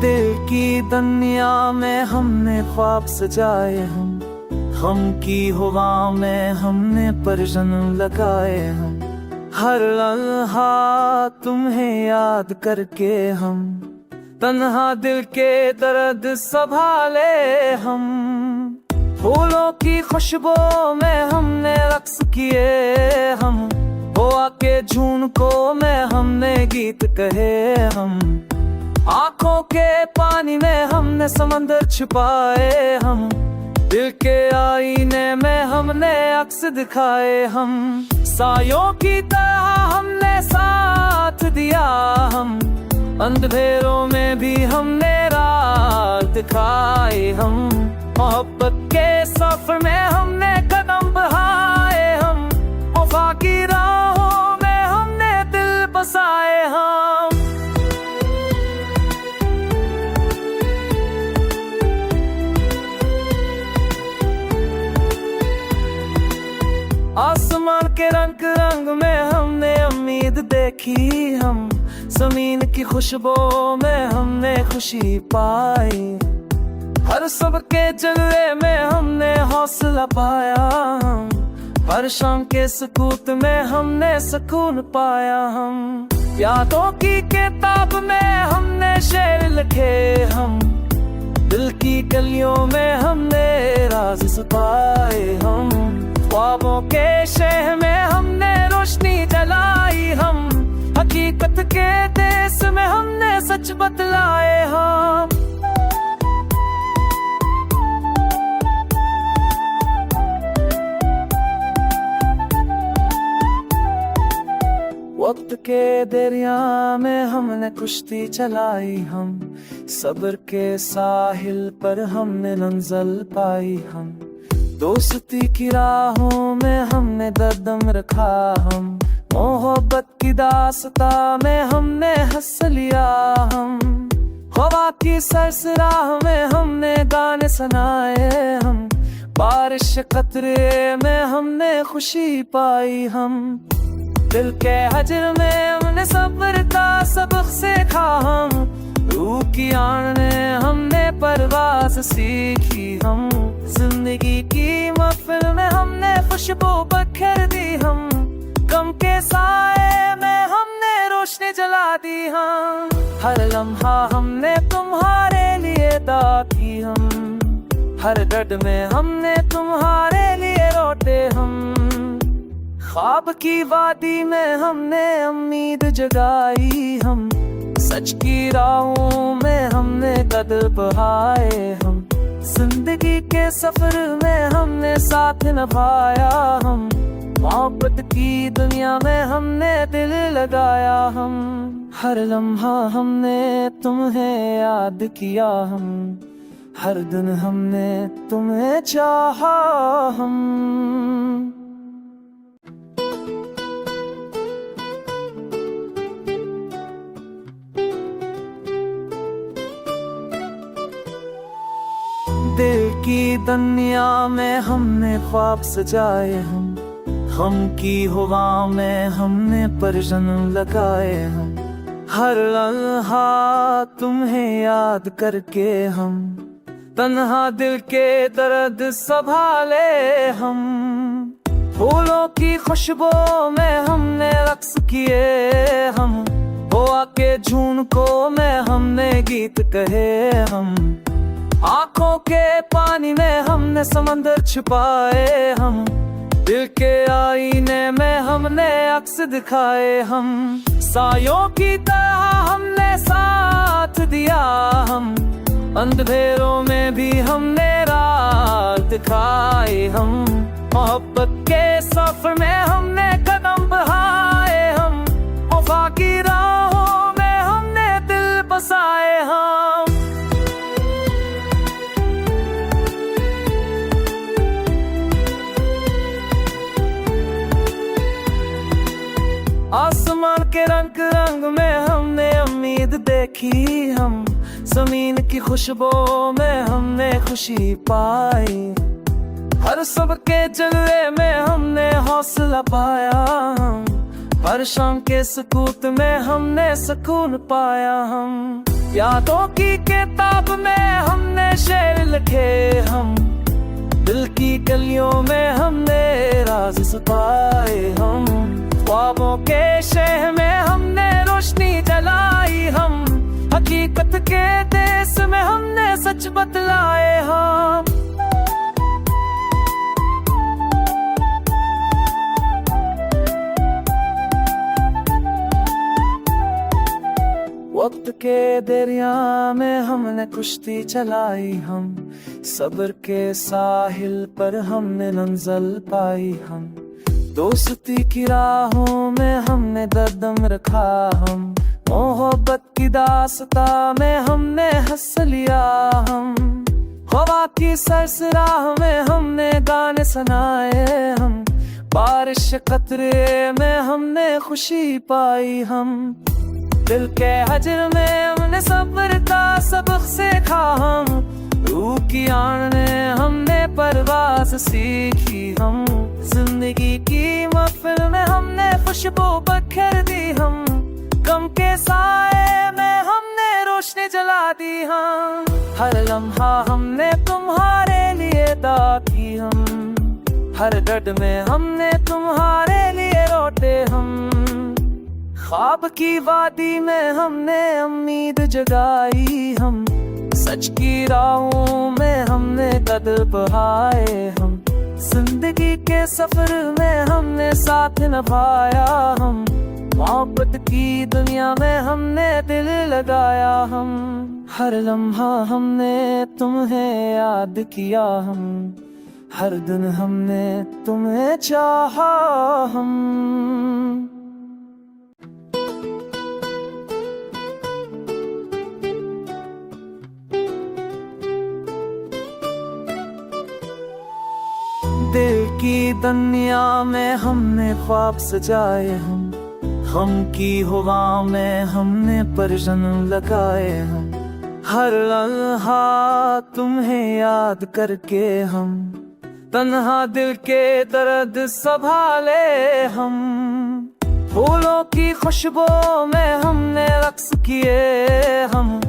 दिल की दुनिया में हमने ख्वाब सजाए हम की हवा में हमने परजन लगाए हम। हर लम्हा तुम्हें याद करके हम तन्हा दिल के दर्द संभाले हम। फूलों की खुशबू में हमने रक्स किए हम, हवा के झुंडों में हमने गीत कहे हम। आँखों के पानी में हमने समंदर छुपाए हम, दिल के आईने में हमने अक्स दिखाए हम। सायों की तरह हमने साथ दिया हम, अंधेरों में भी हमने राह दिखाए हम। मोहब्बत के सफर में हमने कदम बढ़ाए हम, वफा की राहों में हमने दिल बसाए हम। आसमान के रंग रंग में हमने उम्मीद देखी हम, जमीन की खुशबू में हमने खुशी पाई। हर सब के जलवे में हमने हौसला पाया हम, हर शाम के सुकूत में हमने सुकून पाया हम। यादों की किताब में हमने शेर लिखे हम, दिल की गलियों में हमने राज छुपाए हम। ख्वाबों के शहर में हमने रोशनी जलाई हम, हकीकत के देश में हमने सच बतलाए हम। वक्त के दरिया में हमने कुश्ती चलाई हम, सब्र के साहिल पर हमने मंजिल पाई हम। दोस्ती की राहों में हमने दर्दम रखा हम, मोहब्बत की दास्ता में हमने हंस लिया हम। हवा की सरसराह में हमने गाने सुनाए हम, बारिश कतरे में हमने खुशी पाई हम। दिल के हजर में हमने सब्र का सबक सीखा हम, रूह की आन में हमने परवाज़ सीखी हम। जिंदगी की महफिल में हमने खुशबू बखेर दी हम, गम के साए में हमने रोशनी जला दी हम। हर लम्हा हमने तुम्हारे लिए दुआ की हम, हर दर्द में हमने तुम्हारे लिए रोते हम। ख्वाब की वादी में हमने उम्मीद जगाई हम, सच की राहों में हमने कदम बढ़ाए हम। जिंदगी के सफर में हमने साथ निभाया हम, मोहब्बत की दुनिया में हमने दिल लगाया हम। हर लम्हा हमने तुम्हें याद किया हम, हर दिन हमने तुम्हें चाहा हम। दिल की दुनिया में हमने ख्वाब सजाए हम की हवा में हमने परजन लगाए हम। हर लम्हा तुम्हें याद करके हम तन्हा दिल के दर्द संभाले हम। फूलों की खुशबू में हमने रक्स किए हम, हवा के झुंडों में हमने गीत कहे हम। आँखों के पानी में हमने समंदर छुपाए हम, दिल के आईने में हमने अक्स दिखाए हम। सायों की तरह हमने साथ दिया हम, अंधेरों में भी हमने राह दिखाए हम। मोहब्बत के सफर में हमने कदम बढ़ाए हम, वफा की राहों में हमने दिल बसाए हम। आसमान के रंग रंग में हमने उम्मीद देखी हम, जमीन की खुशबू में हमने खुशी पाई। हर सब के जलवे में हमने हौसला पाया हम, हर शाम के सुकूत में हमने सुकून पाया हम। यादों की किताब में हमने शेर लिखे हम, दिल की गलियों में हमने राज छुपाए हम, ख्वाबों के शहर में हमने रोशनी जलाई हम, हकीकत के देश में हमने सच बतलाए हम। वक्त के दरिया में हमने कुश्ती चलाई हम, सब्र के साहिल पर हमने मंजिल पाई हम, दोस्ती की राहों में हमने दर्द रखा हम, मोहब्बत की दास्ता में हमने हंस लिया हम, हवा की सरसराह में हमने गाने सुनाए हम, बारिश कतरे में हमने खुशी पाई हम, दिल के हजर में हमने सब्र का सबक सीखा हम, रूह की आन में हमने परवाज़ सीखी हम, जिंदगी की महफिल में हमने खुशबू बखेर दी हम, गम के साए में हमने रोशनी जला दी हम, हर लम्हा हमने तुम्हारे लिए दा की हम, हर दर्द में हमने तुम्हारे लिए रोटे हम, ख्वाब की वादी में हमने उम्मीद जगाई हम, सच की राहों में हमने कदम बढ़ाए हम, जिंदगी के सफर में हमने साथ निभाया हम, मोहब्बत की दुनिया में हमने दिल लगाया हम, हर लम्हा हमने तुम्हें याद किया हम, हर दिन हमने तुम्हें चाहा हम। दिल की दुनिया में हमने ख्वाब सजाए हम की हवा में हमने परजन लगाए हम, हर लम्हा तुम्हें याद करके हम, तन्हा दिल के दर्द संभाले हम, फूलों की खुशबू में हमने रक्स किए हम,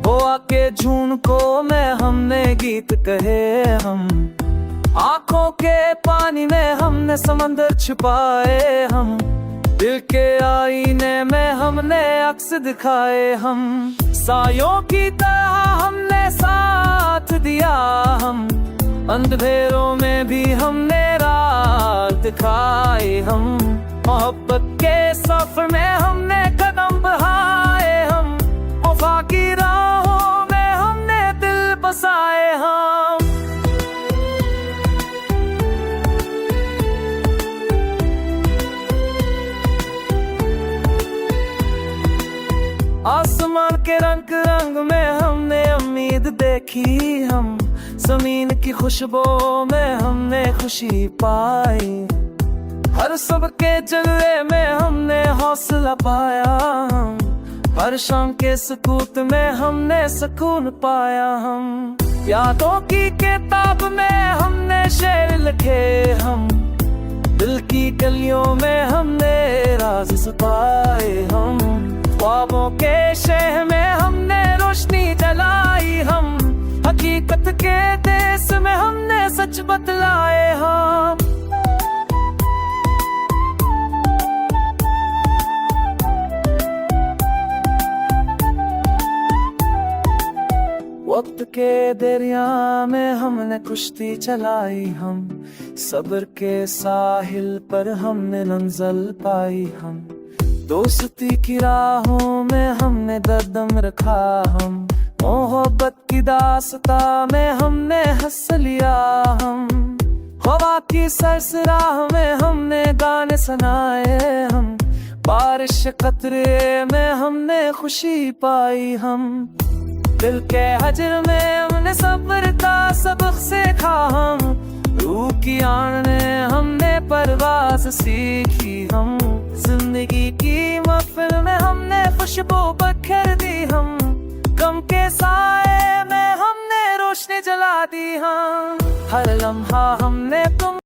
हवा के झुनकों में हमने गीत कहे हम, आंखों के पानी में हमने समंदर छुपाए हम, दिल के आईने में हमने अक्स दिखाए हम, सायों की तरह हमने साथ दिया हम, अंधेरों में भी हमने राह दिखाए हम, मोहब्बत के सफर में हमने कदम बढ़ाए हम, वफा की राहों में हमने दिल बसाए हम। आसमान के रंग रंग में हमने उम्मीद देखी हम, जमीन की खुशबू में हमने खुशी पाई, हर सब के जलवे में हमने हौसला पाया हम, हर शाम के सुकूत में हमने सुकून पाया हम, यादों की किताब में हमने शेर लिखे हम, दिल की गलियों में हमने राज छुपाए हम, ख्वाबों के शहर में हमने रोशनी जलाई हम, हकीकत के देश में हमने सच बतलाए हम। वक्त के दरिया में हमने कुश्ती चलाई हम, सब्र के साहिल पर हमने मंजिल पाई हम, दोस्ती की राहों में हमने दर्द रखा हम, मोहब्बत की दास्ता में हमने हंस लिया हम, हवा की सरसराह में हमने गाने सुनाए हम, बारिश कतरे में हमने खुशी पाई हम, दिल के हजर में हमने सब्र का सबक सीखा हम, रूह की आन में हमने परवाज़ सीखी हम, जिंदगी की महफिल में हमने खुशबू बखेर दी हम, गम के साए में हमने रोशनी जला दी हम, हर लम्हा हमने तुम